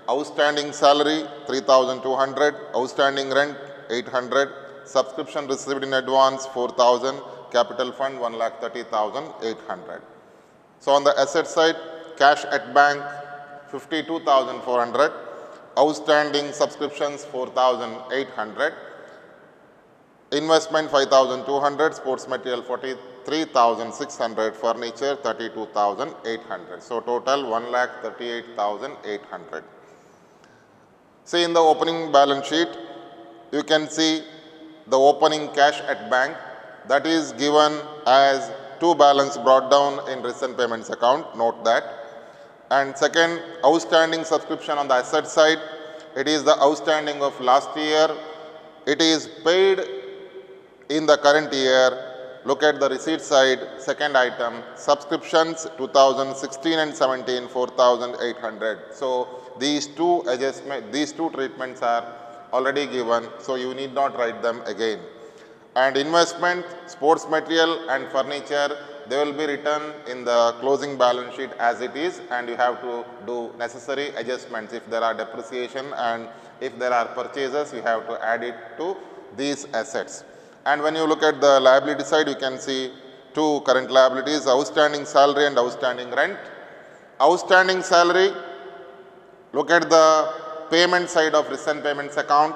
outstanding salary 3,200, outstanding rent 800, subscription received in advance 4,000, capital fund 1,30,800. So on the asset side, cash at bank 52,400, outstanding subscriptions 4,800, investment 5,200, sports material 43,600, furniture 32,800. So total 1,38,800. See, in the opening balance sheet, you can see the opening cash at bank, that is given as to balance brought down in recent payments account, note that. And second, outstanding subscription on the asset side, it is the outstanding of last year, it is paid in the current year. Look at the receipt side, second item, subscriptions 2016 and 17, 4,800. So these two treatments are already given, so you need not write them again. And investment, sports material and furniture, they will be written in the closing balance sheet as it is, and you have to do necessary adjustments. If there are depreciation and if there are purchases, you have to add it to these assets. And when you look at the liability side, you can see two current liabilities, outstanding salary and outstanding rent. Outstanding salary, look at the payment side of recent payments account.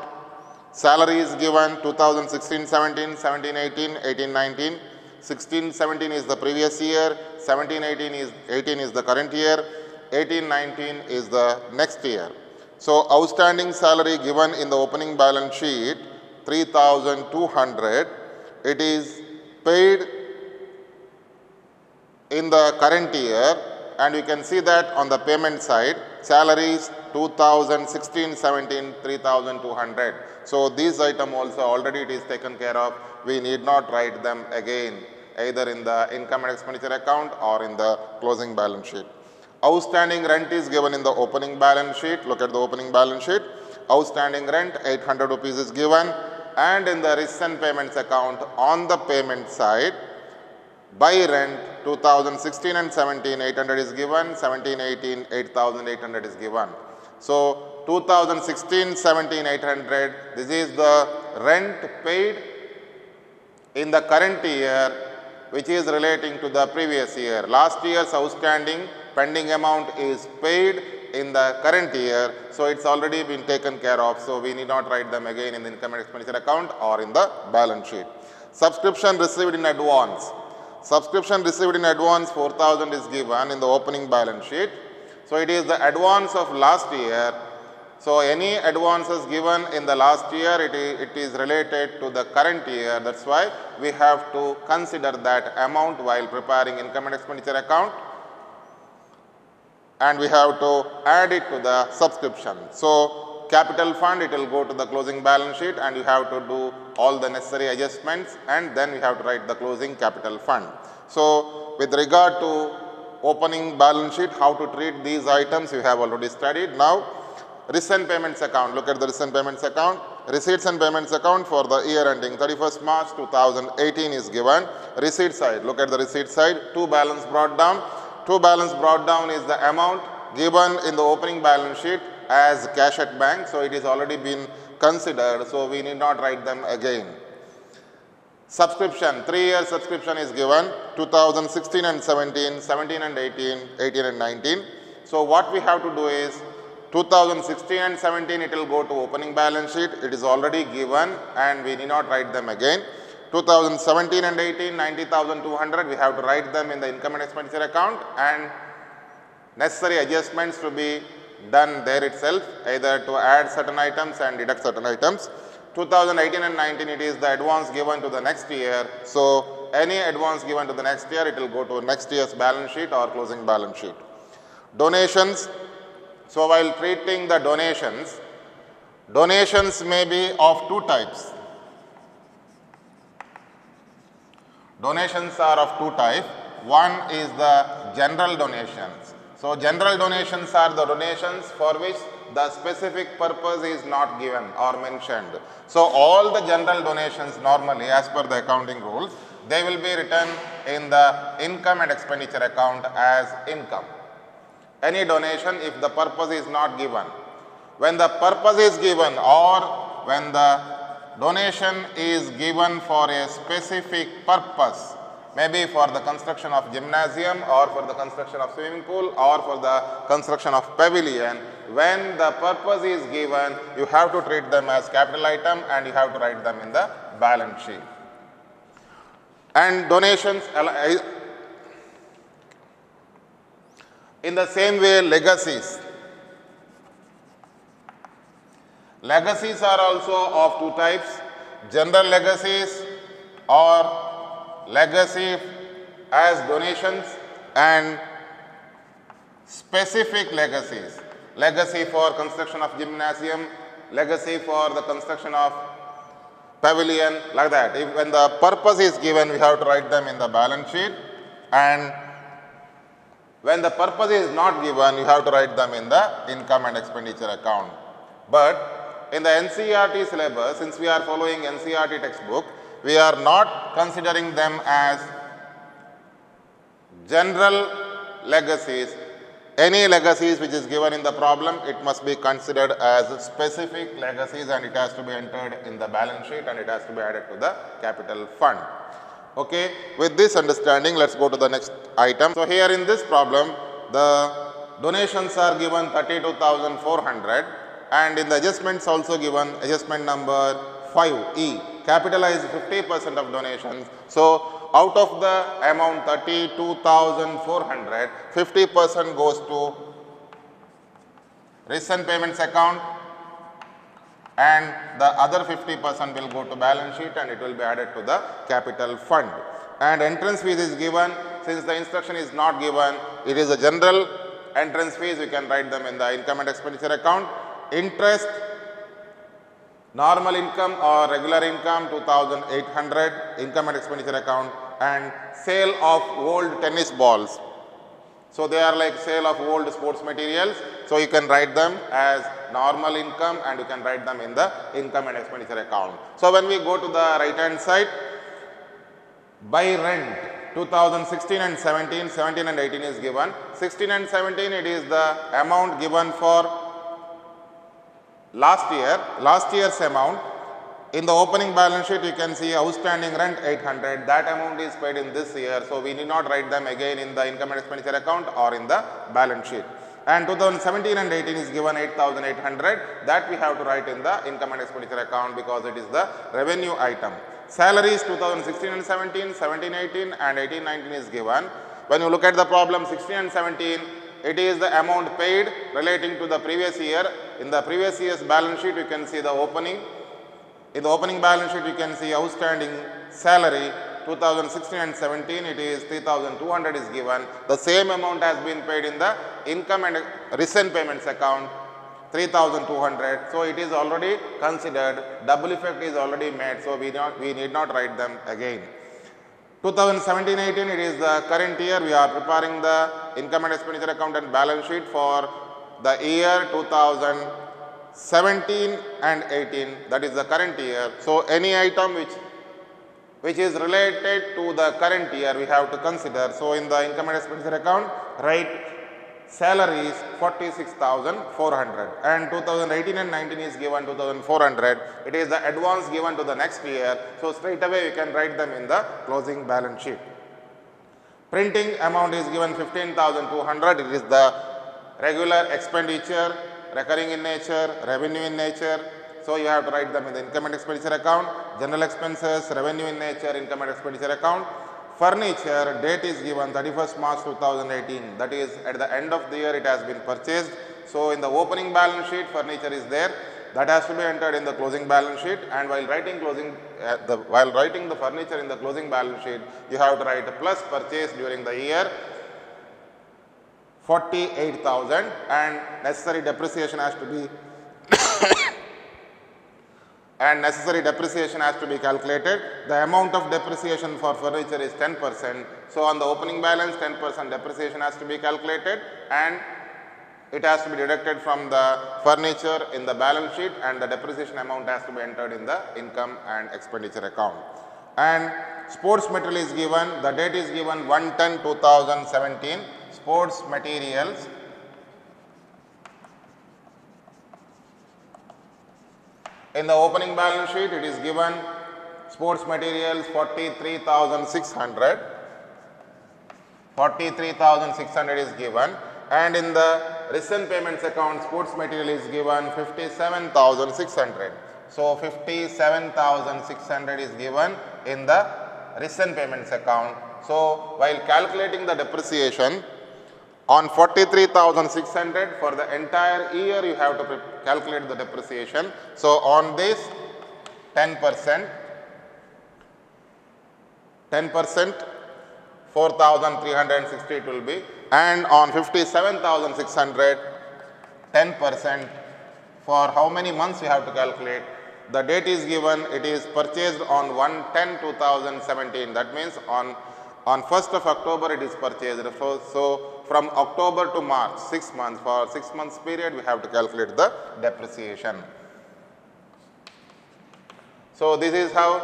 Salary is given 2016-17, 17-18, 18-19. 16-17 is the previous year, 17-18 is the current year, 18-19 is the next year. So outstanding salary given in the opening balance sheet 3,200, it is paid in the current year, and you can see that on the payment side, salaries 2016-17, 3,200. So these item also already it is taken care of. We need not write them again, either in the income and expenditure account or in the closing balance sheet. Outstanding rent is given in the opening balance sheet. Look at the opening balance sheet. Outstanding rent 800 rupees is given, and in the recent payments account on the payment side, by rent 2016 and 17, 800 is given, 17, 18, 8,800 is given. So 2016, 17, 800, this is the rent paid in the current year, which is relating to the previous year. Last year's outstanding pending amount is paid in the current year, so it's already been taken care of, so we need not write them again in the income and expenditure account or in the balance sheet. Subscription received in advance. Subscription received in advance 4,000 is given in the opening balance sheet. So it is the advance of last year. So any advances given in the last year, it is related to the current year. That's why we have to consider that amount while preparing income and expenditure account, and we have to add it to the subscription. So capital fund, it will go to the closing balance sheet, and you have to do all the necessary adjustments, and then we have to write the closing capital fund. So with regard to opening balance sheet, how to treat these items, we have already studied. Now recent payments account, look at the recent payments account. Receipts and payments account for the year ending 31st March 2018 is given. Receipt side, look at the receipt side, to balance brought down. To balance brought down is the amount given in the opening balance sheet as cash at bank, so it is already been considered, so we need not write them again. Subscription, 3-year subscription is given, 2016 and 17, 17 and 18, 18 and 19. So what we have to do is 2016 and 17, it will go to opening balance sheet, it is already given and we need not write them again. 2017 and 18, 90,200, we have to write them in the income and expenditure account, and necessary adjustments to be done there itself, either to add certain items and deduct certain items. 2018 and 19, it is the advance given to the next year. So any advance given to the next year, it will go to next year's balance sheet or closing balance sheet. Donations. So while treating the donations, donations may be of two types. Donations are of two types. One is the general donations. So general donations are the donations for which the specific purpose is not given or mentioned. So all the general donations normally, as per the accounting rules, they will be written in the income and expenditure account as income. Any donation, if the purpose is not given, When the purpose is given or when the donation is given for a specific purpose, maybe for the construction of gymnasium or for the construction of swimming pool or for the construction of pavilion, when the purpose is given, you have to treat them as capital item and you have to write them in the balance sheet. And donations, in the same way, legacies. Legacies are also of two types, general legacies or legacy as donations and specific legacies. Legacy for construction of gymnasium, legacy for the construction of pavilion, like that. When the purpose is given, we have to write them in the balance sheet, and when the purpose is not given, you have to write them in the income and expenditure account. But in the NCERT syllabus, since we are following NCERT textbook, we are not considering them as general legacies. Any legacies which is given in the problem, it must be considered as specific legacies and it has to be entered in the balance sheet and it has to be added to the capital fund. Okay, with this understanding, let's go to the next item. So here in this problem, the donations are given 32,400 and in the adjustments also given adjustment number 5E, capitalize 50% of donations. So out of the amount 32,400, 50% goes to recent payments account and the other 50% will go to balance sheet and it will be added to the capital fund. And entrance fees is given. Since the instruction is not given, it is a general entrance fees, we can write them in the income and expenditure account. Interest, normal income or regular income 2,800, income and expenditure account, and sale of old tennis balls. So they are like sale of old sports materials. So you can write them as normal income and you can write them in the income and expenditure account. So when we go to the right hand side, by rent 2016 and 17, 17 and 18 is given. 16 and 17 it is the amount given for last year's amount. In the opening balance sheet, you can see outstanding rent 800. That amount is paid in this year. So we need not write them again in the income and expenditure account or in the balance sheet. And 2017 and 18 is given 8,800. That we have to write in the income and expenditure account because it is the revenue item. Salaries 2016 and 17, 17, 18 and 18, 19 is given. When you look at the problem 16 and 17, it is the amount paid relating to the previous year. In the previous year's balance sheet, you can see the opening. In the opening balance sheet, you can see outstanding salary 2016 and 17, it is 3,200 is given. The same amount has been paid in the income and recent payments account 3,200. So it is already considered, double effect is already made. So we need not write them again. 2017-18, it is the current year. We are preparing the income and expenditure account and balance sheet for the year 2017 and 18, that is the current year. So any item which is related to the current year we have to consider. So in the income and expenditure account, write salaries 46,400 and 2018 and 19 is given 2,400. It is the advance given to the next year. So straight away you can write them in the closing balance sheet. Printing amount is given 15,200. It is the regular expenditure, recurring in nature, revenue in nature. So you have to write them in the income and expenditure account. General expenses, revenue in nature, income and expenditure account. Furniture, date is given 31st March 2018. That is at the end of the year it has been purchased. So in the opening balance sheet, furniture is there. That has to be entered in the closing balance sheet. And while writing the furniture in the closing balance sheet, you have to write a plus purchase during the year 48,000 and necessary depreciation has to be calculated. The amount of depreciation for furniture is 10%. So on the opening balance, 10% depreciation has to be calculated and it has to be deducted from the furniture in the balance sheet and the depreciation amount has to be entered in the income and expenditure account. And sports material is given, the date is given 1/10/2017. Sports materials In the opening balance sheet, it is given sports materials 43,600. 43,600 is given, and in the recent payments account, sports material is given 57,600. So 57,600 is given in the recent payments account. So while calculating the depreciation on 43,600 for the entire year, you have to calculate the depreciation. So on this 10%, 4,360 it will be, and on 57,600, 10% for how many months you have to calculate. The date is given, it is purchased on 1/10/2017. That means on 1st of October it is purchased. So from October to March, 6 months, for 6 months period we have to calculate the depreciation. So this is how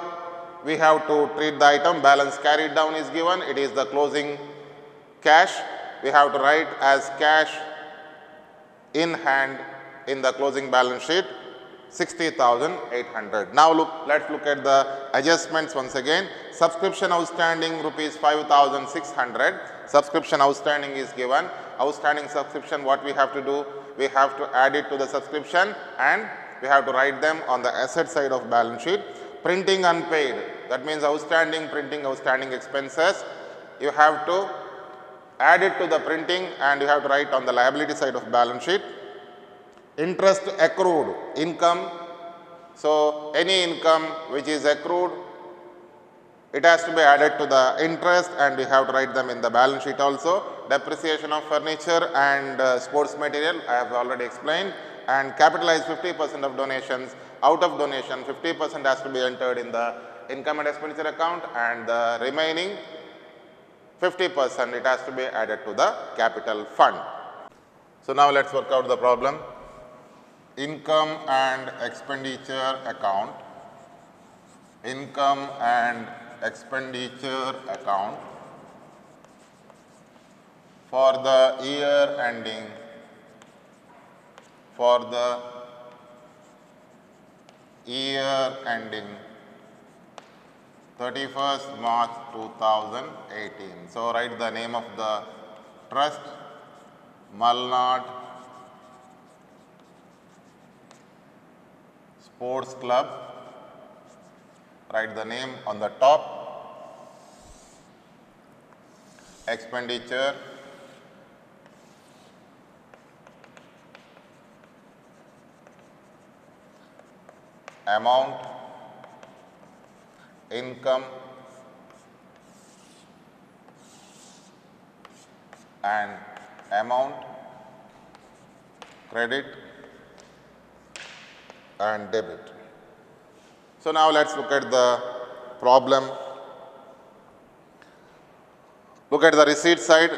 we have to treat the item. Balance carried down is given, it is the closing cash. We have to write as cash in hand in the closing balance sheet 60,800. Now let's look at the adjustments once again. Subscription outstanding rupees 5,600. Subscription outstanding is given. Outstanding subscription, what we have to do? We have to add it to the subscription and we have to write them on the asset side of balance sheet. Printing unpaid, that means outstanding printing, outstanding expenses. You have to add it to the printing and you have to write on the liability side of balance sheet. Interest accrued, income. So any income which is accrued, it has to be added to the interest and we have to write them in the balance sheet also. Depreciation of furniture and sports material, I have already explained. And capitalize 50% of donations. Out of donation, 50% has to be entered in the income and expenditure account, and the remaining 50% it has to be added to the capital fund. So now let's work out the problem. Income and expenditure account. Income and expenditure account for the year ending, for the year ending 31st March 2018. So write the name of the trust, Malnad Sports Club. Write the name on the top. Expenditure, amount, income, and amount, credit and debit. So now let's look at the problem. Look at the receipt side,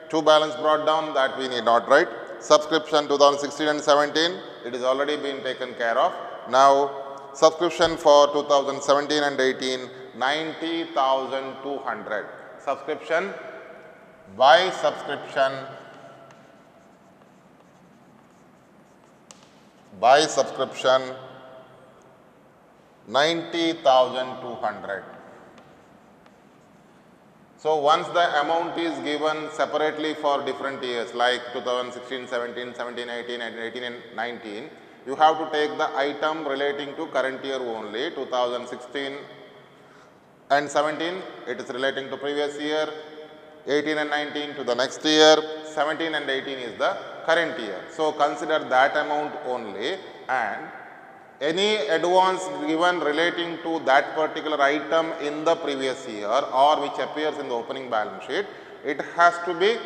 two balance brought down, that we need not write. Subscription 2016 and 17, it is already been taken care of. Now subscription for 2017 and 18, 90,200. Subscription, by subscription, 90,200. So once the amount is given separately for different years like 2016, 17, 17, 18 and 18 and 19, you have to take the item relating to current year only. 2016 and 17, it is relating to previous year. 18 and 19 to the next year. 17 and 18 is the current year. So consider that amount only, and any advance given relating to that particular item in the previous year or which appears in the opening balance sheet, it has to be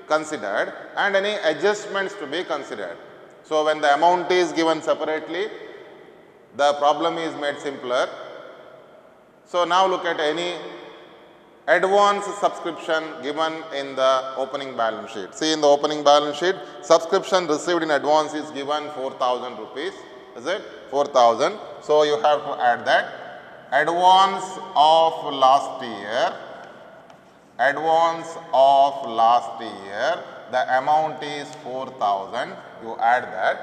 considered, and any adjustments to be considered. So when the amount is given separately, the problem is made simpler. So now look at any advance subscription given in the opening balance sheet. See, in the opening balance sheet, subscription received in advance is given 4,000 rupees. Is it 4,000? So you have to add that. Advance of last year. Advance of last year. The amount is 4,000. You add that.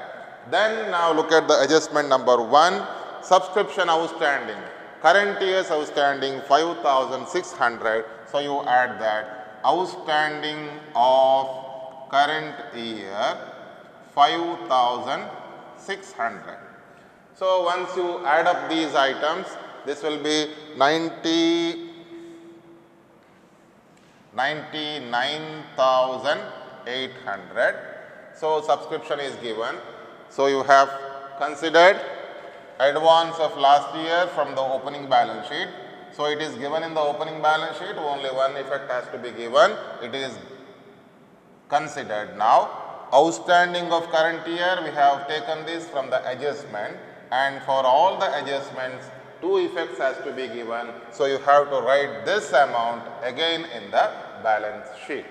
Then now look at the adjustment number 1, subscription outstanding. Current year's outstanding 5,600. So you add that. Outstanding of current year 5,600. So once you add up these items, this will be 99,800. So subscription is given. So you have considered advance of last year from the opening balance sheet. So it is given in the opening balance sheet, only one effect has to be given. It is considered. Now outstanding of current year, we have taken this from the adjustment, and for all the adjustments 2 effects has to be given. So you have to write this amount again in the balance sheet.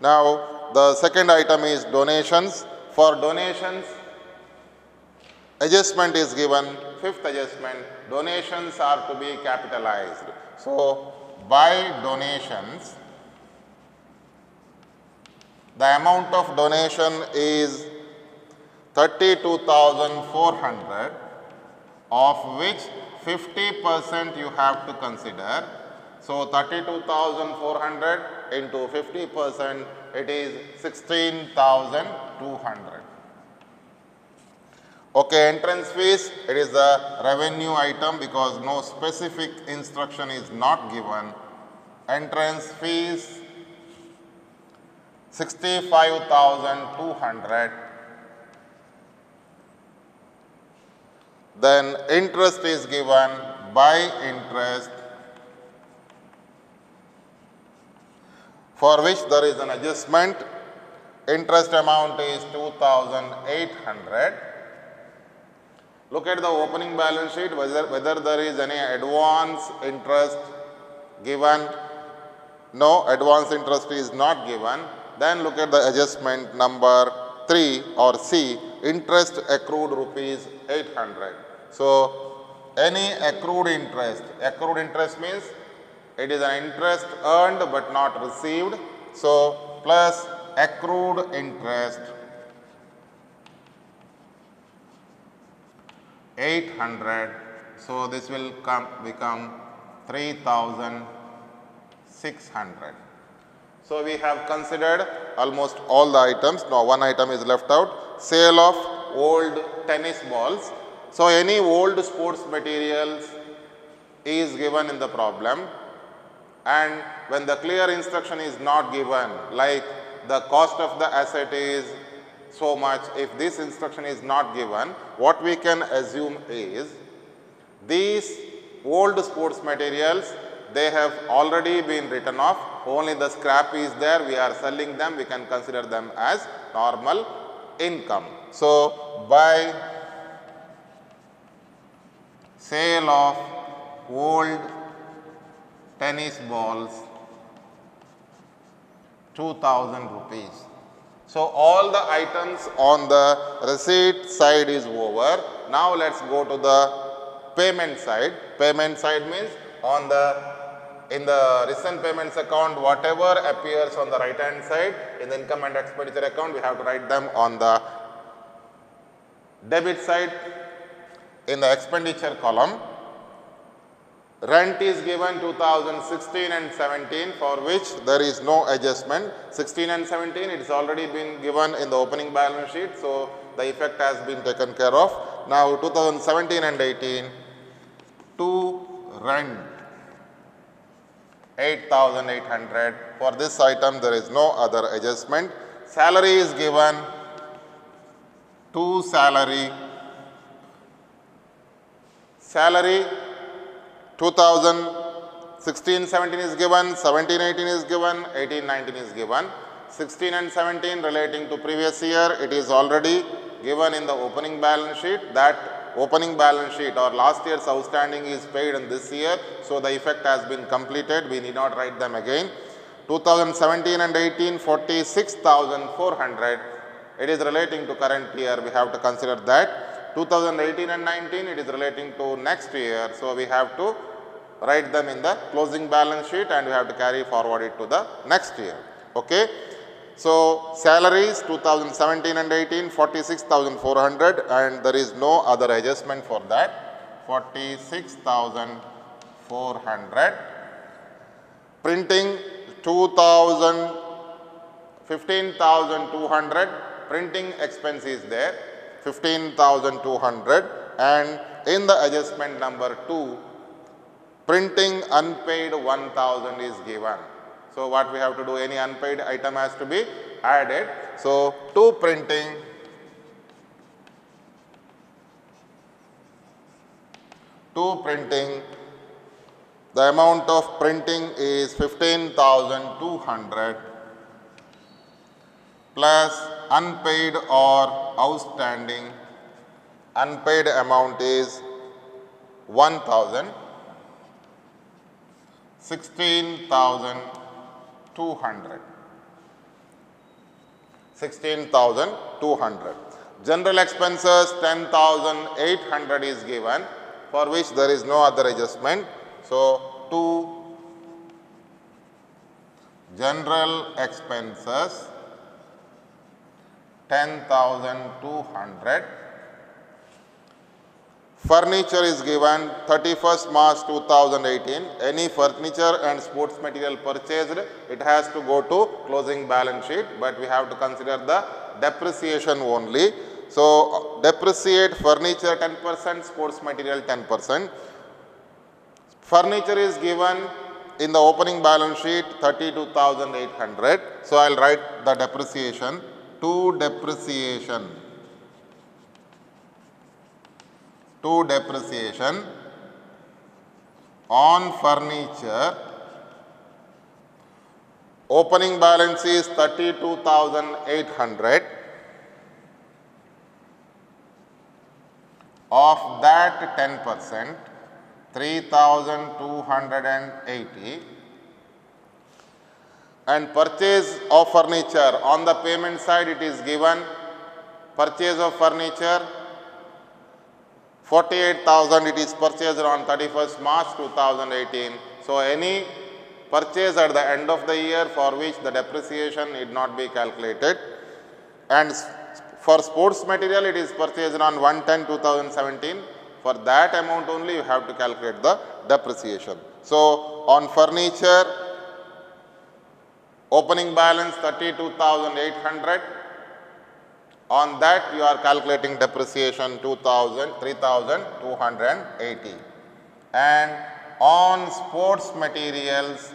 Now the second item is donations. For donations, adjustment is given, 5th adjustment, donations are to be capitalized. So by donations, the amount of donation is 32,400, of which 50% you have to consider. So 32,400 into 50%, it is 16,200. Okay, entrance fees, it is a revenue item because no specific instruction is not given. Entrance fees 65,200. Then interest is given, by interest, for which there is an adjustment. Interest amount is 2,800. Look at the opening balance sheet, whether there is any advance interest given. No, advance interest is not given. Then look at the adjustment number 3 or C, interest accrued rupees 800. So any accrued interest means it is an interest earned but not received. So plus accrued interest 800. So this will become 3,600. So we have considered almost all the items. Now one item is left out, sale of old tennis balls. So any old sports materials is given in the problem, and when the clear instruction is not given, like the cost of the asset is so much, if this instruction is not given, what we can assume is these old sports materials, they have already been written off, only the scrap is there, we are selling them, we can consider them as normal income. So by sale of old tennis balls 2,000 rupees. So all the items on the receipt side is over. Now let's go to the payment side. Payment side means in the recent payments account, whatever appears on the right hand side in the income and expenditure account, we have to write them on the debit side. In the expenditure column, rent is given 2016 and 17, for which there is no adjustment. 16 and 17, it has already been given in the opening balance sheet, so the effect has been taken care of. Now 2017 and 18, to rent 8,800. For this item there is no other adjustment. Salary is given, to salary 2016-17 is given, 17-18 is given, 18-19 is given. 16 and 17 relating to previous year, it is already given in the opening balance sheet. That opening balance sheet or last year's outstanding is paid in this year, so the effect has been completed, we need not write them again. 2017 and 18, 46,400, it is relating to current year, we have to consider that. 2018 and 19, it is relating to next year, so we have to write them in the closing balance sheet and we have to carry forward it to the next year. Okay. So salaries 2017 and 18 46,400 and there is no other adjustment for that, 46,400. Printing 2000 15,200, printing expense is there 15,200, and in the adjustment number 2 printing unpaid 1,000 is given. So what we have to do, any unpaid item has to be added. So to printing the amount of printing is 15,200 plus unpaid or outstanding. Unpaid amount is 1,000, 16,200. 16,200. General expenses 10,800 is given, for which there is no other adjustment. So, to general expenses 10,200. Furniture is given 31st March 2018. Any furniture and sports material purchased, it has to go to closing balance sheet, but we have to consider the depreciation only. So, depreciate furniture 10%, sports material 10%. Furniture is given in the opening balance sheet 32,800. So, I will write the depreciation. To depreciation on furniture, opening balance is 32,800. Of that 10%, 3,280. And purchase of furniture, on the payment side it is given purchase of furniture 48,000, it is purchased on 31st March 2018. So, any purchase at the end of the year for which the depreciation need not be calculated, and for sports material it is purchased on 1/10/2017. For that amount only you have to calculate the depreciation. So, on furniture opening balance 32,800, on that you are calculating depreciation 3,280. And on sports materials,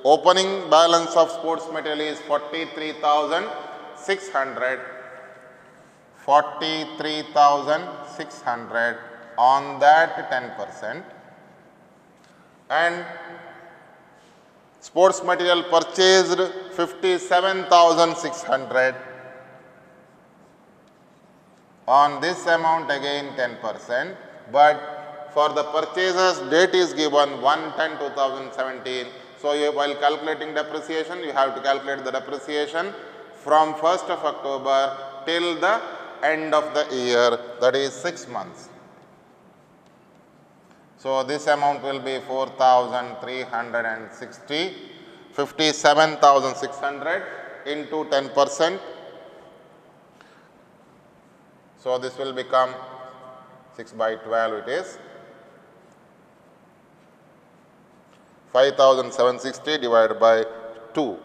opening balance of sports material is 43,600. 43,600. On that 10%, and sports material purchased 57,600. On this amount again 10%, but for the purchaser's date is given 1/10/2017. So, while calculating depreciation, you have to calculate the depreciation from 1st of October till the end of the year, that is 6 months. So, this amount will be 4,360, 57,600 into 10%. So, this will become 6/12, it is 5,760 divided by 2.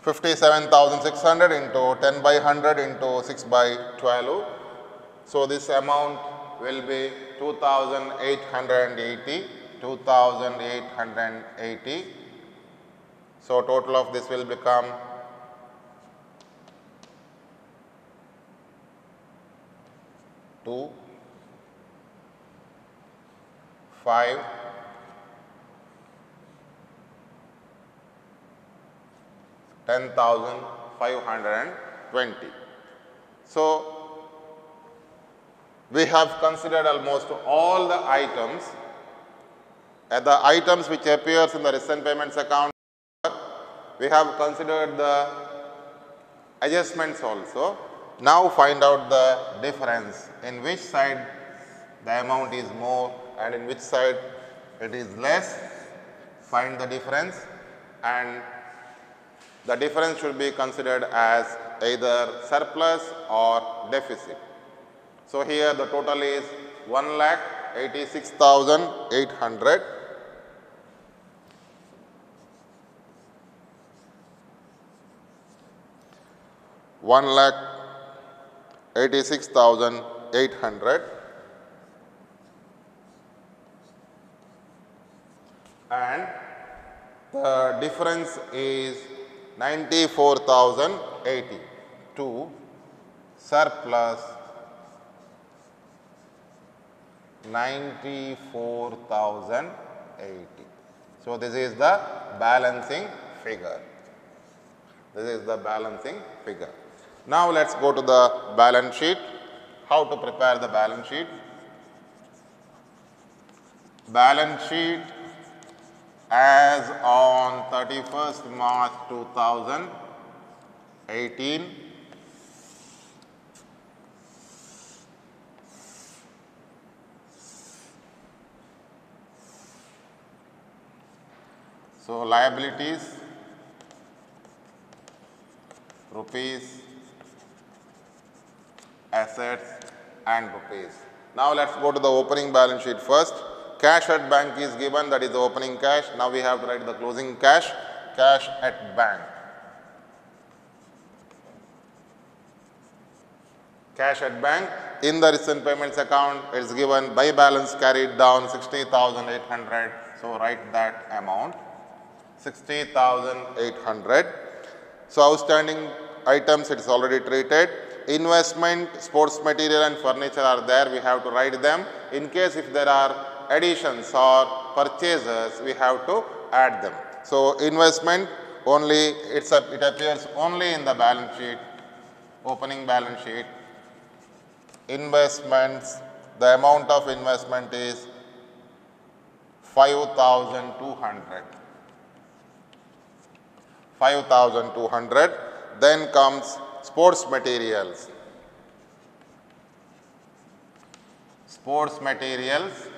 $57,600 into 10/100 into 6/12. So, this amount will be 2,880, 2,880. So, total of this will become 2, 5, 10,520. So, we have considered almost all the items At the items which appears in the recent payments account, we have considered the adjustments also. Now find out the difference, in which side the amount is more and in which side it is less. Find the difference, and the difference should be considered as either surplus or deficit. So here the total is 1,86,800. $1,86,800, and the difference is 94,080 to surplus 94,080. So this is the balancing figure. This is the balancing figure. Now let's go to the balance sheet. How to prepare the balance sheet? Balance sheet as on 31st March 2018. So liabilities, rupees, assets and rupees. Now let's go to the opening balance sheet first. Cash at bank is given, that is the opening cash. Now we have to write the closing cash. Cash at bank. Cash at bank. In the recent payments account, it is given by balance carried down 60,800. So write that amount, 60,800. So outstanding items, it is already treated. Investment, sports material and furniture are there. We have to write them. In case if there are additions or purchases, we have to add them. So investment only, it appears only in the balance sheet, opening balance sheet. Investments, the amount of investment is 5,200. 5,200. Then comes sports materials. Sports materials.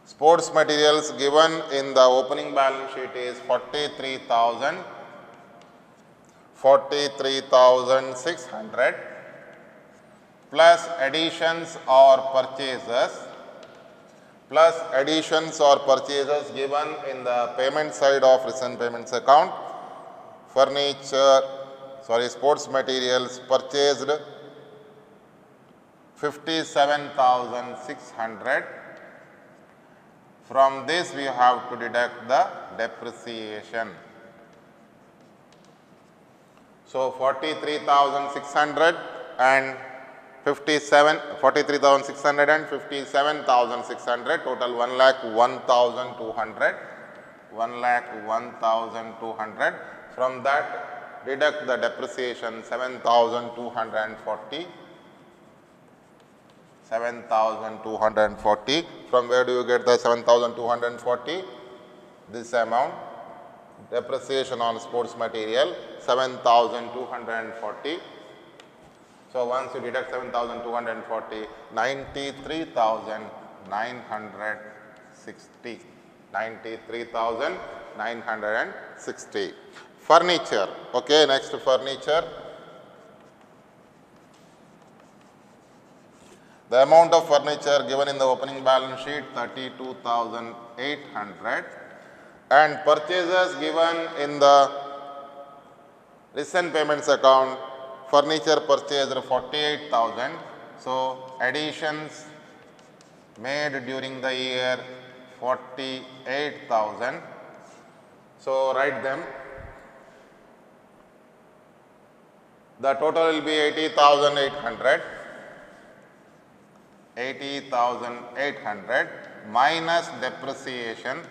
Sports materials given in the opening balance sheet is 43,600 plus additions or purchases given in the payment side of recent payments account. Sports materials purchased 57,600. From this we have to deduct the depreciation. So 43,600 and 57,600, total 1,01,200. 1,01,200. From that deduct the depreciation 7,240. 7,240. From where do you get the 7,240? This amount. Depreciation on sports material 7,240. So once you deduct 7,240, 93,960. 93,960. Furniture. Okay, next furniture. The amount of furniture given in the opening balance sheet 32,800 and purchases given in the recent payments account, furniture purchased 48,000. So additions made during the year 48,000. So write them. The total will be 80,800. 80,800 minus depreciation.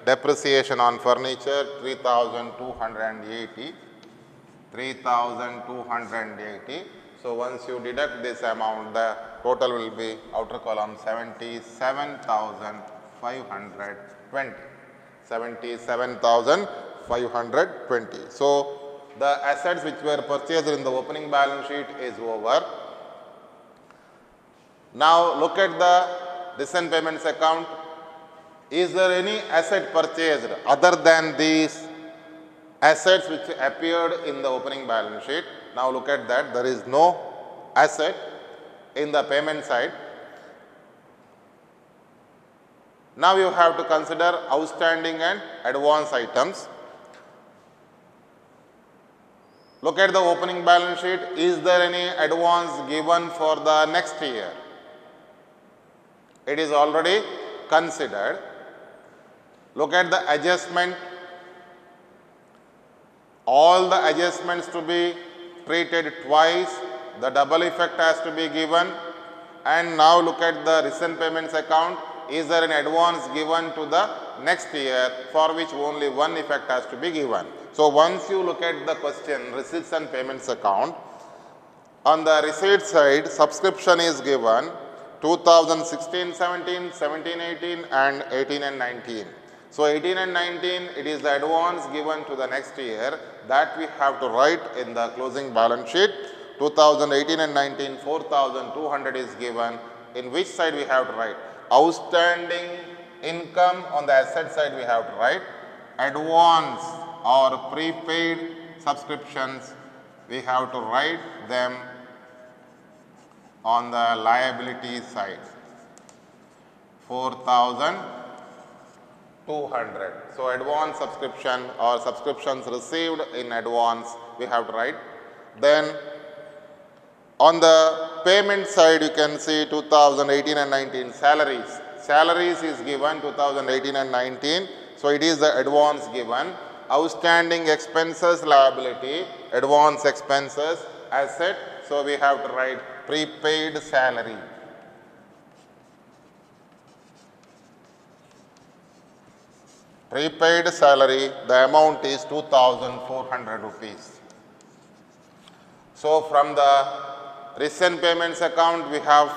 Depreciation on furniture 3,280. 3,280. So once you deduct this amount, the total will be outer column 77,520. 77,520. So the assets which were purchased in the opening balance sheet is over. Now look at the recent payments account. Is there any asset purchased other than these assets which appeared in the opening balance sheet? Now look at that. There is no asset in the payment side. Now you have to consider outstanding and advance items. Look at the opening balance sheet. Is there any advance given for the next year? It is already considered. Look at the adjustment. All the adjustments to be treated twice. The double effect has to be given. And now look at the recent payments account. Is there an advance given to the next year for which only one effect has to be given? So once you look at the question receipts and payments account, on the receipt side subscription is given 2016-17, 17-18 and 18 and 19. So 18 and 19, it is the advance given to the next year that we have to write in the closing balance sheet. 2018 and 19, 4,200 is given. In which side we have to write? Outstanding income on the asset side we have to write. Advance or prepaid subscriptions we have to write them on the liability side. 4,200. So advance subscription or subscriptions received in advance we have to write. Then on the payment side, you can see 2018 and 19 salaries. Salaries is given 2018 and 19. So it is the advance given. Outstanding expenses, liability, advance expenses, asset. So we have to write prepaid salary. Prepaid salary, the amount is 2,400 rupees. So from the recent payments account, we have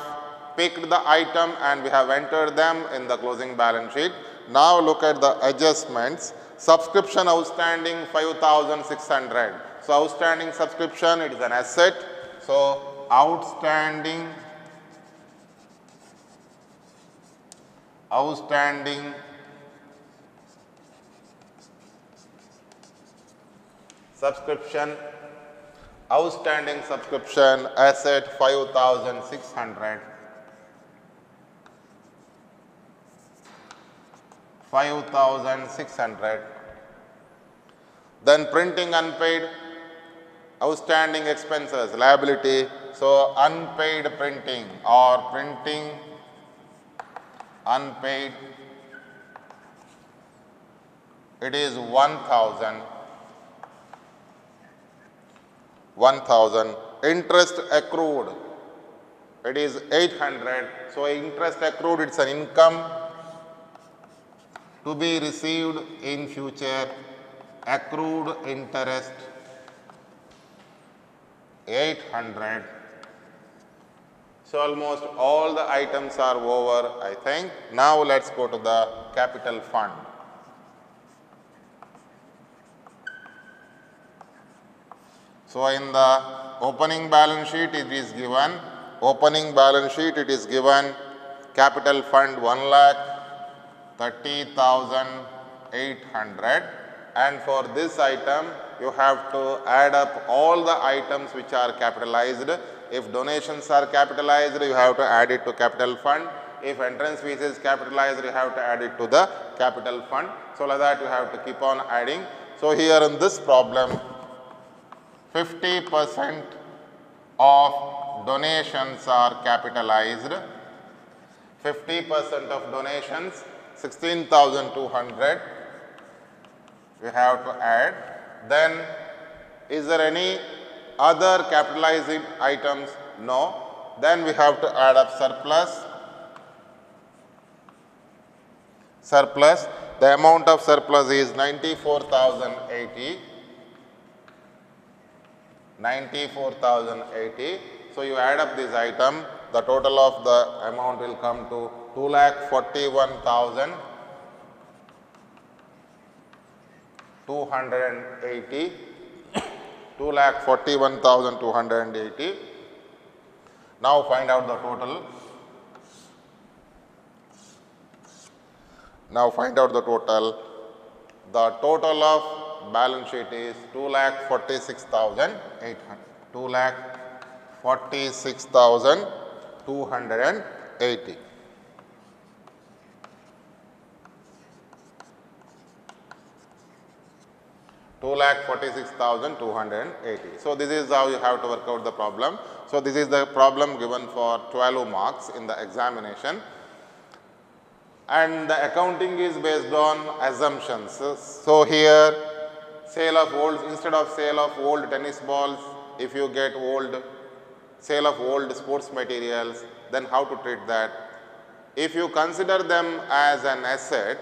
picked the item and we have entered them in the closing balance sheet. Now look at the adjustments. Subscription outstanding 5,600. So outstanding subscription, it is an asset. So outstanding subscription. Outstanding subscription asset 5,600. 5,600. Then printing unpaid, outstanding expenses, liability. So unpaid printing or printing unpaid, it is 1,000. 1,000. Interest accrued, it is 800. So interest accrued, it's an income to be received in future. Accrued interest 800. So almost all the items are over, I think. Now let's go to the capital fund. So in the opening balance sheet it is given, capital fund 1,30,800, and for this item you have to add up all the items which are capitalized. If donations are capitalized, you have to add it to capital fund. If entrance fees is capitalized, you have to add it to the capital fund. So like that you have to keep on adding. So here in this problem, 50% of donations are capitalized. 50% of donations, 16,200 we have to add. Then is there any other capitalized items? No. Then we have to add up surplus. The amount of surplus is 94,080. So you add up this item, the total of the amount will come to 2,41,280. 2,41,280. Now find out the total. Now find out the total. The total of balance sheet is 2,46,800. 2,46,280. So this is how you have to work out the problem. So this is the problem given for 12 marks in the examination. And the accounting is based on assumptions. So here, sale of old, instead of sale of old tennis balls, if you get sale of old sports materials, then how to treat that? If you consider them as an asset,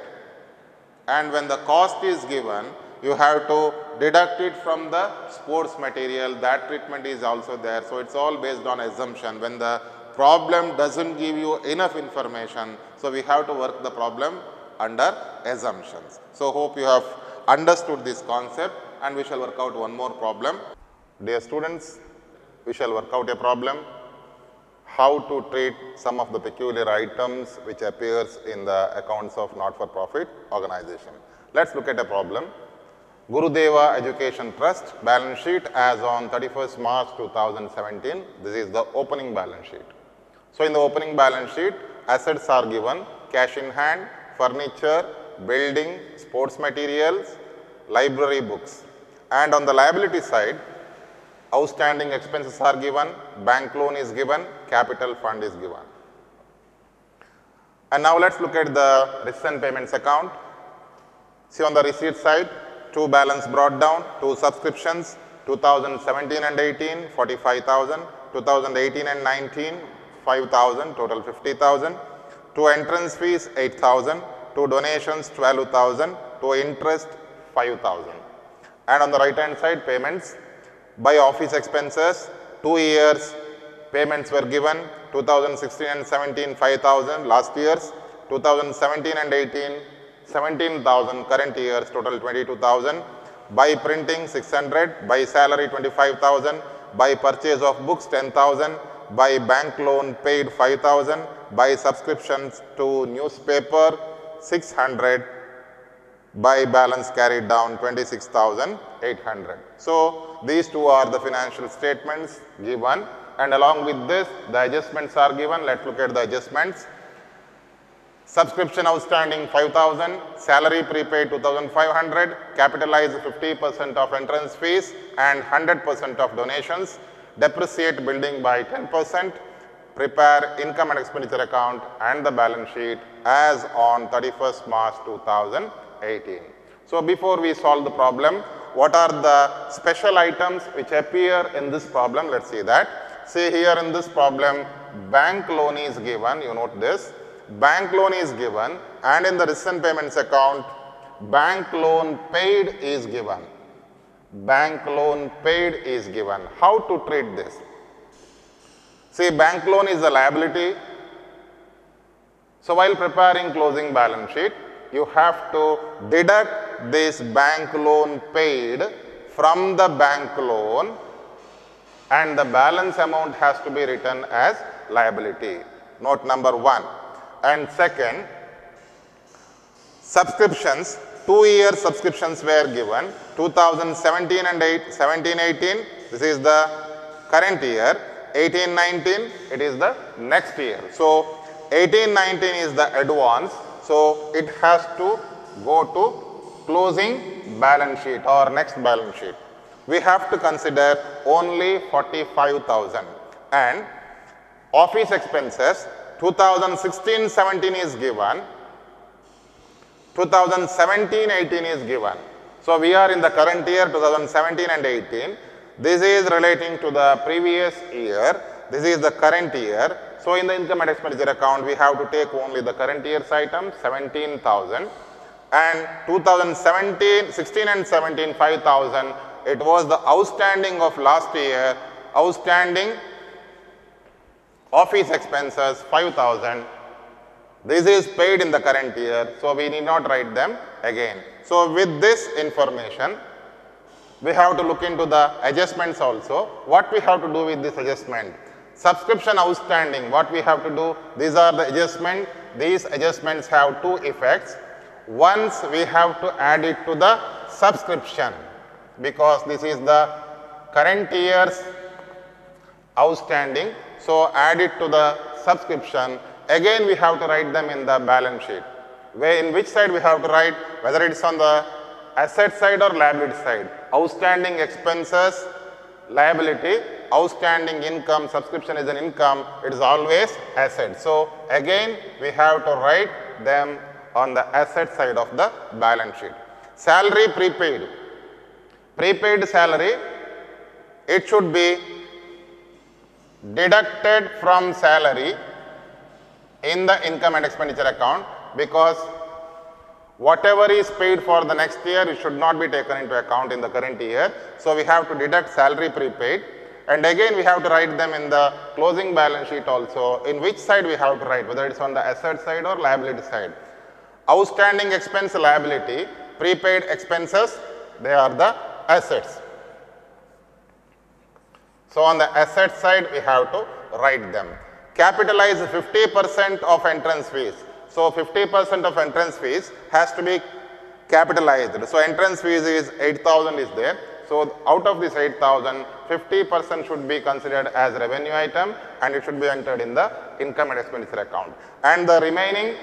and when the cost is given, you have to deduct it from the sports material. That treatment is also there. So it's all based on assumption. When the problem doesn't give you enough information, so we have to work the problem under assumptions. So hope you have understood this concept, and we shall work out one more problem. Dear students, we shall work out a problem, how to treat some of the peculiar items which appears in the accounts of not-for-profit organization. Let's look at a problem. Gurudeva Education Trust balance sheet as on 31st March 2017. This is the opening balance sheet. So in the opening balance sheet, assets are given: cash in hand, furniture, building, sports materials, library books. And on the liability side, outstanding expenses are given, bank loan is given, capital fund is given. And now let's look at the receipts and payments account. See on the receipt side, two balance brought down, two subscriptions, 2017 and 18, 45,000, 2018 and 19, 5,000, total 50,000, two entrance fees, 8,000, two donations, 12,000, two interest, 5,000. And on the right hand side, payments by office expenses, 2 years payments were given, 2016 and 17, 5,000, last year's, 2017 and 18, 17,000, current year's, total 22,000, by printing 600, by salary 25,000, by purchase of books 10,000, by bank loan paid 5,000, by subscriptions to newspaper 600, by balance carried down 26,800. So these two are the financial statements given, and along with this the adjustments are given. Let's look at the adjustments. Subscription outstanding 5,000, salary prepaid 2,500, capitalize 50% of entrance fees and 100% of donations, depreciate building by 10%, prepare income and expenditure account and the balance sheet as on 31st March 2018. So before we solve the problem, what are the special items which appear in this problem? Let's see that. See here in this problem, bank loan is given, you note this. Bank loan is given, and in the receipts and payments account, bank loan paid is given. Bank loan paid is given. How to treat this? See, bank loan is a liability. So while preparing closing balance sheet, you have to deduct this bank loan paid from the bank loan, and the balance amount has to be written as liability. Note number 1. And second, subscriptions, 2-year subscriptions were given, 2017 and 17-18, this is the current year, 18-19, it is the next year. So 18-19 is the advance, so it has to go to closing balance sheet or next balance sheet. We have to consider only 45,000, and office expenses 2016-17 is given, 2017-18 is given. So we are in the current year 2017 and 18. This is relating to the previous year. This is the current year. So in the income and expenditure account, we have to take only the current year's item, 17,000, and 16 and 17, 5,000. It was the outstanding of last year, outstanding office expenses 5,000. This is paid in the current year, so we need not write them again. So with this information, we have to look into the adjustments also. What we have to do with this adjustment? Subscription outstanding, what we have to do? These are the adjustments. These adjustments have two effects. Once we have to add it to the subscription, because this is the current year's outstanding, so add it to the subscription. Again we have to write them in the balance sheet. Where in which side we have to write? Whether it is on the asset side or liability side. Outstanding expenses, liability. Outstanding income, subscription is an income, it is always asset. So again we have to write them on the asset side of the balance sheet. Salary prepaid. Prepaid salary, it should be deducted from salary in the income and expenditure account, because whatever is paid for the next year, it should not be taken into account in the current year. So we have to deduct salary prepaid, and again we have to write them in the closing balance sheet also. In which side we have to write, whether it's on the asset side or liability side. Outstanding expense liability, prepaid expenses, they are the assets. So on the asset side we have to write them. Capitalize 50% of entrance fees. So 50% of entrance fees has to be capitalized. So entrance fees is 8,000 is there. So out of this 8,000, 50% should be considered as revenue item and it should be entered in the income and expenditure account. And the remaining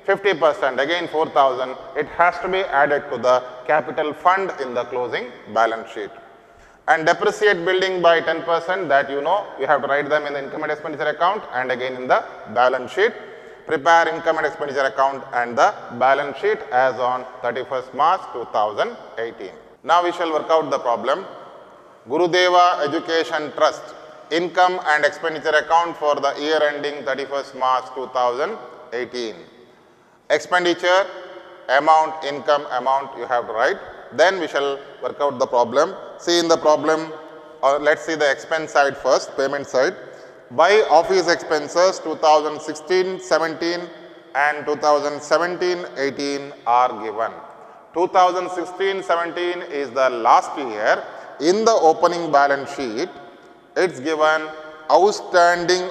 50%, again 4,000, it has to be added to the capital fund in the closing balance sheet. And depreciate building by 10%, that you know, you have to write them in the income and expenditure account and again in the balance sheet. Prepare income and expenditure account and the balance sheet as on 31st March 2018. Now we shall work out the problem. Gurudeva Education Trust, income and expenditure account for the year ending 31st March 2018. Expenditure, amount, income, amount you have to write. Then we shall work out the problem. See in the problem, or let's see the expense side first, payment side. By office expenses 2016-17 and 2017-18 are given. 2016-17 is the last year. In the opening balance sheet, it's given outstanding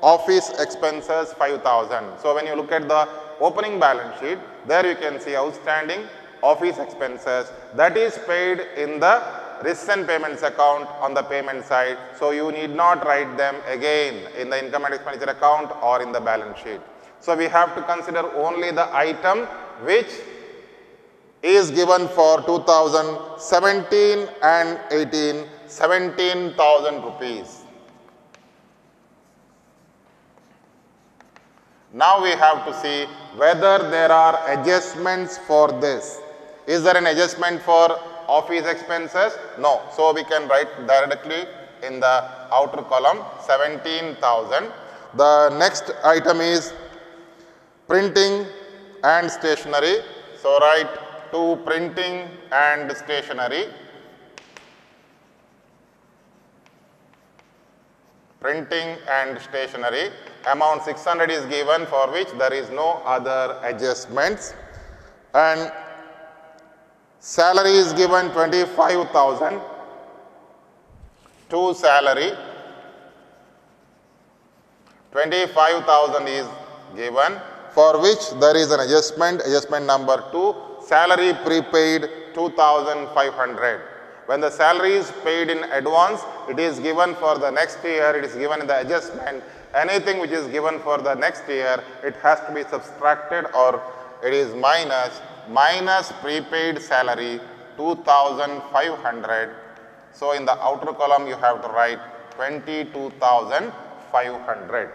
office expenses 5,000. So when you look at the opening balance sheet, there you can see outstanding office expenses that is paid in the risks and payments account on the payment side. So you need not write them again in the income and expenditure account or in the balance sheet. So we have to consider only the item which is given for 2017 and 18, 17,000 rupees. Now we have to see whether there are adjustments for this. Is there an adjustment for office expenses? No. So we can write directly in the outer column 17,000. The next item is printing and stationery. So write to printing and stationery. Printing and stationery. Amount 600 is given, for which there is no other adjustments. And salary is given 25,000 to salary. 25,000 is given, for which there is an adjustment, adjustment number 2, salary prepaid 2,500. When the salary is paid in advance, it is given for the next year, it is given in the adjustment. Anything which is given for the next year, it has to be subtracted or it is minus prepaid salary 2,500. So in the outer column you have to write 22,500.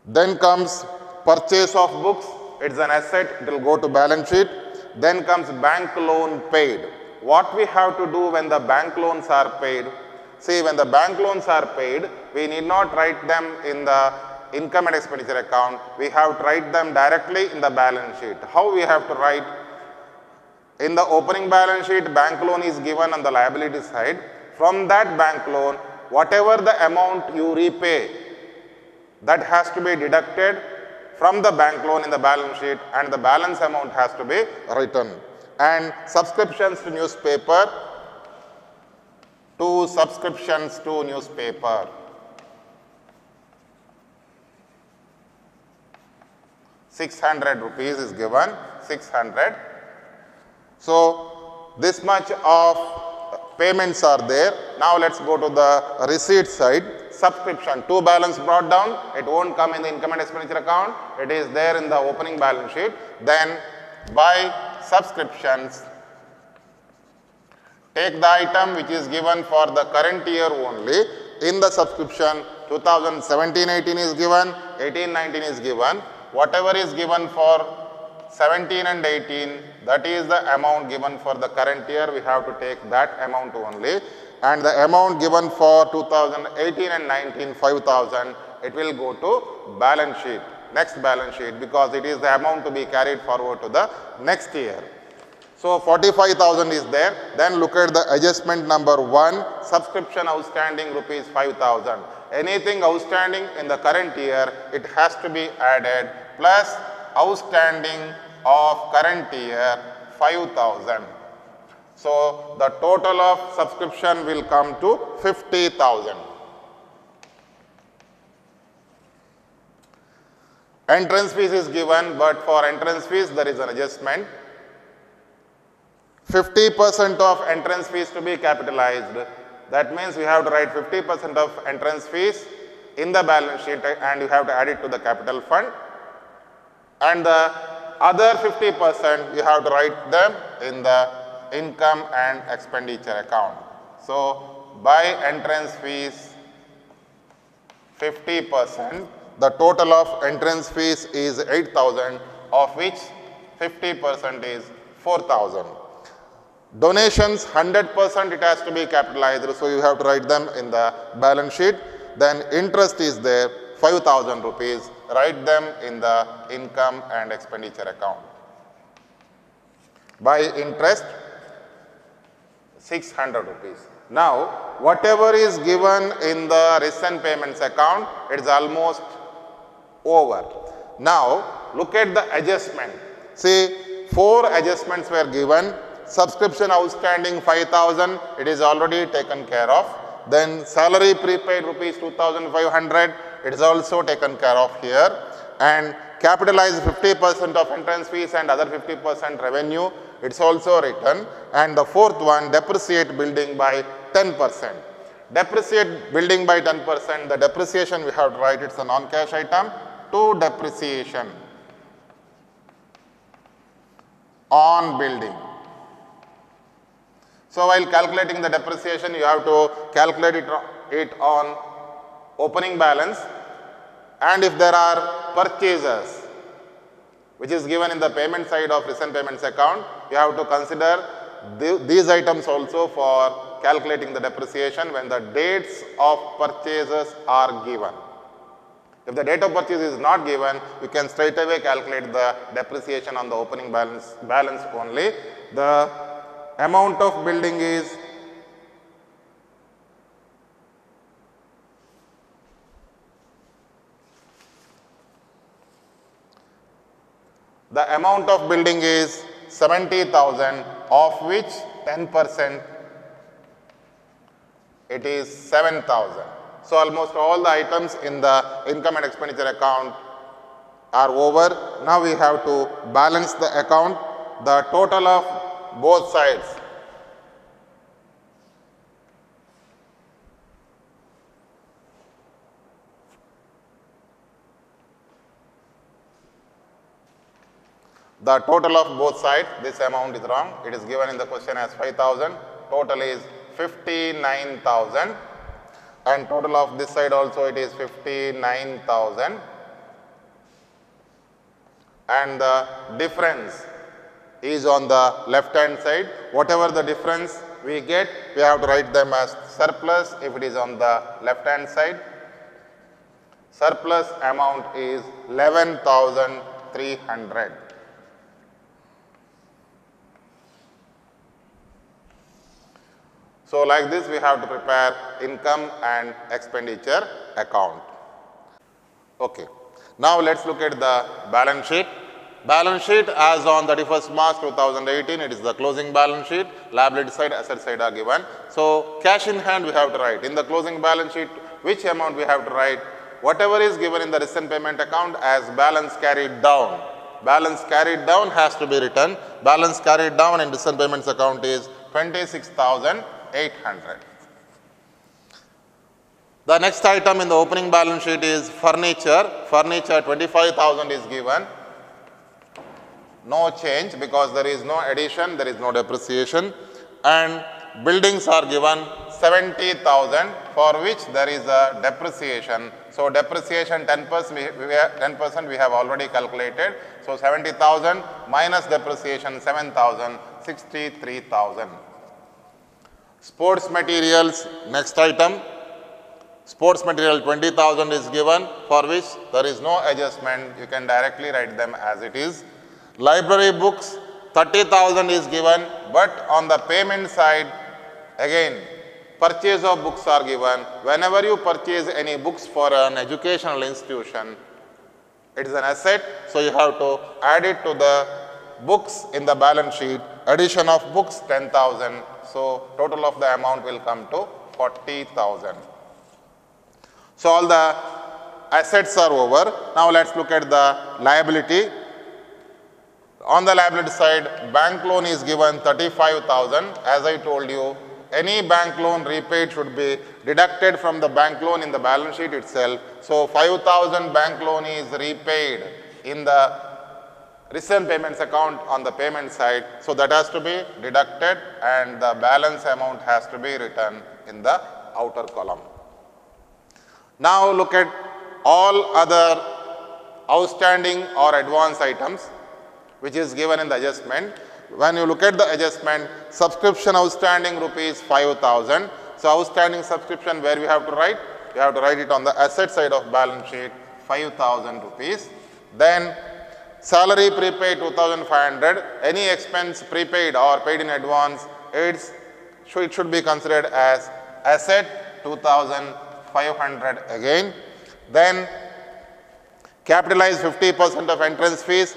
Then comes purchase of books. It's an asset, it will go to balance sheet. Then comes bank loan paid. What we have to do when the bank loans are paid? See, when the bank loans are paid, we need not write them in the income and expenditure account. We have to write them directly in the balance sheet. How we have to write? In the opening balance sheet, bank loan is given on the liability side. From that bank loan, whatever the amount you repay, that has to be deducted from the bank loan in the balance sheet, and the balance amount has to be written. And subscriptions to newspaper, 2 subscriptions to newspaper. ₹600 is given, 600. So this much of payments are there. Now let's go to the receipt side. Subscription, 2 balance brought down, it won't come in the income and expenditure account, it is there in the opening balance sheet. Then by subscriptions, take the item which is given for the current year only. In the subscription, 2017-18 is given, 18-19 is given. Whatever is given for 17 and 18, that is the amount given for the current year, we have to take that amount only. And the amount given for 2018 and 19, 5,000, it will go to balance sheet, next balance sheet, because it is the amount to be carried forward to the next year. So 45,000 is there. Then look at the adjustment number 1, subscription outstanding ₹5,000. Anything outstanding in the current year, it has to be added, plus outstanding of current year 5,000. So the total of subscription will come to 50,000. Entrance fees is given, but for entrance fees there is an adjustment. 50% of entrance fees to be capitalized. That means we have to write 50% of entrance fees in the balance sheet and you have to add it to the capital fund. And the other 50% you have to write them in the income and expenditure account. So by entrance fees 50%, the total of entrance fees is 8,000, of which 50% is 4,000. Donations 100% it has to be capitalized, so you have to write them in the balance sheet. Then interest is there, ₹5,000, write them in the income and expenditure account. By interest, ₹600. Now, whatever is given in the recent payments account, it is almost over. Now, look at the adjustment. See, 4 adjustments were given. Subscription outstanding 5,000, it is already taken care of. Then salary prepaid ₹2,500, it is also taken care of here. And capitalize 50% of entrance fees and other 50% revenue, it's also written. And the fourth one, depreciate building by 10%. Depreciate building by 10%, the depreciation we have to write, it's a non-cash item, to depreciation on building. So while calculating the depreciation, you have to calculate it on opening balance, and if there are purchases which is given in the payment side of recent payments account, you have to consider these items also for calculating the depreciation when the dates of purchases are given. If the date of purchase is not given, you can straight away calculate the depreciation on the opening balance only. The amount of building is $70,000, of which 10% it is 7,000. So almost all the items in the income and expenditure account are over. Now we have to balance the account. The total of both sides. The total of both sides, this amount is wrong. It is given in the question as 5,000. Total is 59,000. And total of this side also it is 59,000. And the difference is on the left hand side. Whatever the difference we get, we have to write them as surplus if it is on the left hand side. Surplus amount is 11,300. So like this we have to prepare income and expenditure account. Okay. Now let's look at the balance sheet. Balance sheet as on 31st March 2018, it is the closing balance sheet. Liability side, asset side are given. So cash in hand we have to write. In the closing balance sheet, which amount we have to write? Whatever is given in the recent payment account as balance carried down. Balance carried down has to be written. Balance carried down in recent payments account is 26,800. The next item in the opening balance sheet is furniture. Furniture 25,000 is given. No change because there is no addition, there is no depreciation. And buildings are given 70,000 for which there is a depreciation. So depreciation 10% we have already calculated. So 70,000 minus depreciation 7,000, 63,000. Sports materials, next item. Sports material 20,000 is given for which there is no adjustment. You can directly write them as it is. Library books 30,000 is given, but on the payment side again purchase of books are given. Whenever you purchase any books for an educational institution, it is an asset, so you have to add it to the books in the balance sheet. Addition of books 10,000, so total of the amount will come to 40,000. So all the assets are over. Now let's look at the liability. On the liability side, bank loan is given 35,000. As I told you, any bank loan repaid should be deducted from the bank loan in the balance sheet itself. So 5,000 bank loan is repaid in the recent payments account on the payment side. So that has to be deducted and the balance amount has to be written in the outer column. Now look at all other outstanding or advance items which is given in the adjustment. When you look at the adjustment, subscription outstanding rupees 5,000. So outstanding subscription where we have to write? We have to write it on the asset side of balance sheet, 5,000 rupees. Then salary prepaid 2,500. Any expense prepaid or paid in advance, it should be considered as asset 2,500 again. Then capitalize 50% of entrance fees,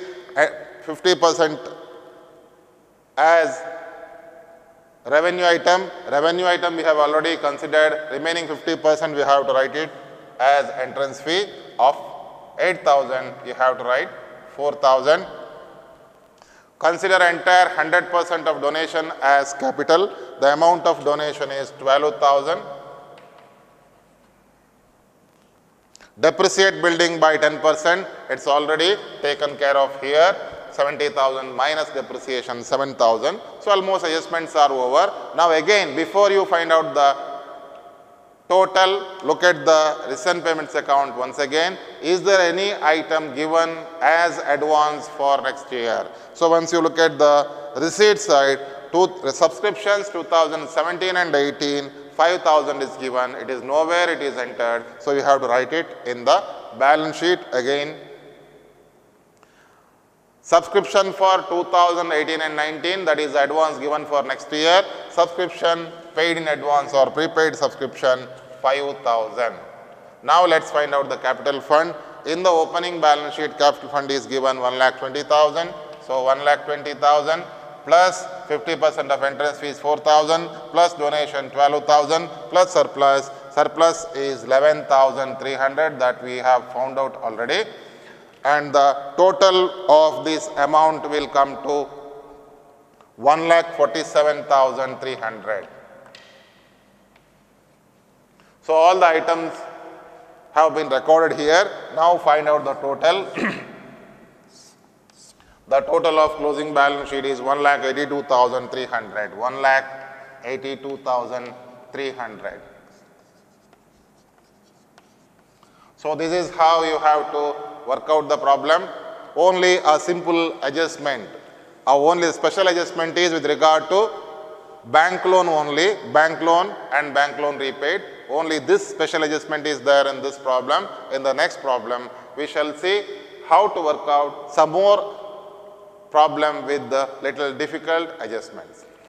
50% as revenue item. Revenue item we have already considered. Remaining 50% we have to write it as entrance fee of 8,000. You have to write 4,000. Consider entire 100% of donation as capital. The amount of donation is 12,000. Depreciate building by 10%. It's already taken care of here. 70,000 minus depreciation 7,000. So almost adjustments are over. Now again, before you find out the total, look at the recent payments account once again. Is there any item given as advance for next year? So once you look at the receipt side, subscriptions 2017 and 18, 5,000 is given. It is nowhere it is entered. So you have to write it in the balance sheet again. Subscription for 2018 and 19, that is advance given for next year. Subscription paid in advance or prepaid subscription 5,000. Now let's find out the capital fund. In the opening balance sheet, capital fund is given 1,20,000. So 1,20,000 plus 50% of entrance fees 4,000 plus donation 12,000 plus surplus. Surplus is 11,300 that we have found out already. And the total of this amount will come to 1,47,300. So all the items have been recorded here. Now find out the total. The total of closing balance sheet is 1,82,300. 1,82,300. So this is how you have to work out the problem. Only a simple adjustment. Only special adjustment is with regard to bank loan only, bank loan and bank loan repaid. Only this special adjustment is there in this problem. In the next problem, we shall see how to work out some more problem with the little difficult adjustments.